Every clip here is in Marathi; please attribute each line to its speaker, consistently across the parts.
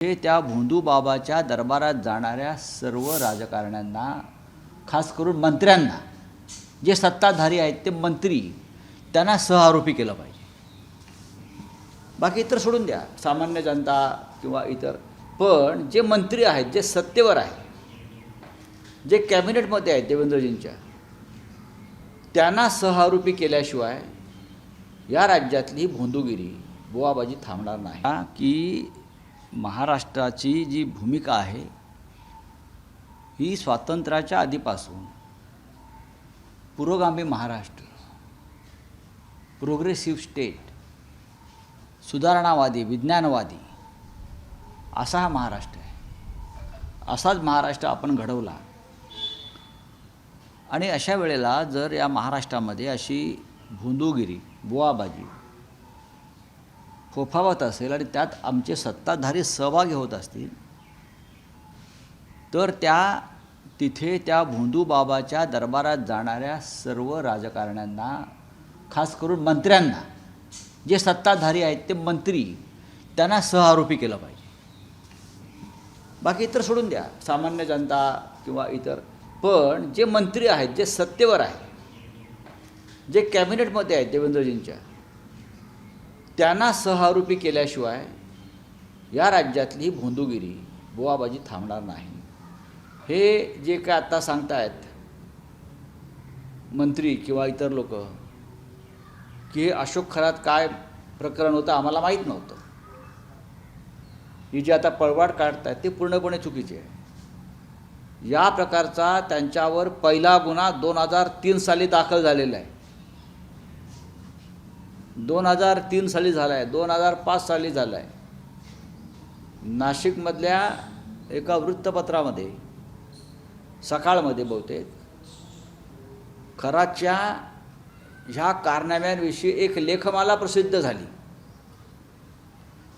Speaker 1: हे त्या भोंदू बाबाच्या दरबारात जाणाऱ्या सर्व राजकारण्यांना, खास करून मंत्र्यांना, जे सत्ताधारी आहेत ते मंत्री, त्यांना सहआरोपी केलं पाहिजे. बाकी इतर सोडून द्या, सामान्य जनता किंवा इतर. पण जे मंत्री आहेत, जे सत्तेवर आहेत, जे कॅबिनेटमध्ये आहेत देवेंद्रजींच्या, त्यांना सहआरोपी केल्याशिवाय या राज्यातली भोंदूगिरी, बुवाबाजी थांबणार नाही. की महाराष्ट्राची जी भूमिका आहे ही स्वातंत्र्याच्या आधीपासून पुरोगामी महाराष्ट्र, प्रोग्रेसिव्ह स्टेट, सुधारणावादी, विज्ञानवादी असा हा महाराष्ट्र आहे. असाच महाराष्ट्र आपण घडवला. आणि अशा वेळेला जर या महाराष्ट्रामध्ये अशी भोंदूगिरी, बुवाबाजी फोफावत असेल आणि त्यात आमचे सत्ताधारी सहभागी होत असतील, तर तिथे त्या भोंदू बाबाच्या दरबारात जाणाऱ्या सर्व राजकारण्यांना, खास करून मंत्र्यांना, जे सत्ताधारी आहेत ते मंत्री, त्यांना सहआरोपी केलं पाहिजे. बाकी इतर सोडून द्या, सामान्य जनता किंवा इतर. पण जे मंत्री आहेत, जे सत्तेवर आहेत, जे कॅबिनेटमध्ये आहेत देवेंद्रजींच्या, त्यांना सहआरोपी केल्याशिवाय या राज्यातली भोंदूगिरी, बुवाबाजी थांबणार नाही. हे जे काय आता सांगतायत मंत्री किंवा इतर लोक की हे अशोक खरात काय प्रकरण होतं आम्हाला माहीत नव्हतं, ही जी आता पळवाट काढतायत ते पूर्णपणे चुकीचे आहे. या प्रकारचा त्यांच्यावर पहिला गुन्हा 2003 साली दाखल झालेला आहे. 2003 साली झाला आहे, 2005 साली झाला आहे. नाशिकमधल्या एका वृत्तपत्रामध्ये, सकाळमध्ये बहुतेक, खरातच्या ह्या कारनाम्यांविषयी एक लेखमाला प्रसिद्ध झाली.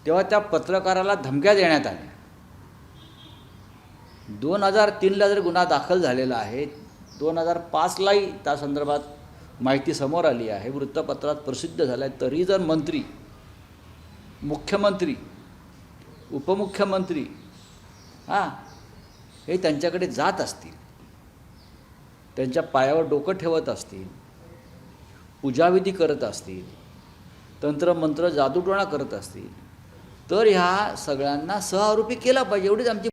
Speaker 1: तेव्हा त्या पत्रकाराला धमक्या देण्यात आल्या. 2003ला जर गुन्हा दाखल झालेला आहे, 2005लाही त्या संदर्भात माहिती समोर आली आहे, वृत्तपत्रात प्रसिद्ध झालं आहे, तरी जर मंत्री, मुख्यमंत्री, उपमुख्यमंत्री हे त्यांच्याकडे जात असतील, त्यांच्या पायावर डोकं ठेवत असतील, पूजाविधी करत असतील, तंत्रमंत्र जादूटोणा करत असतील, तर ह्या सगळ्यांना सहआरोपी केला पाहिजे. एवढीच आमची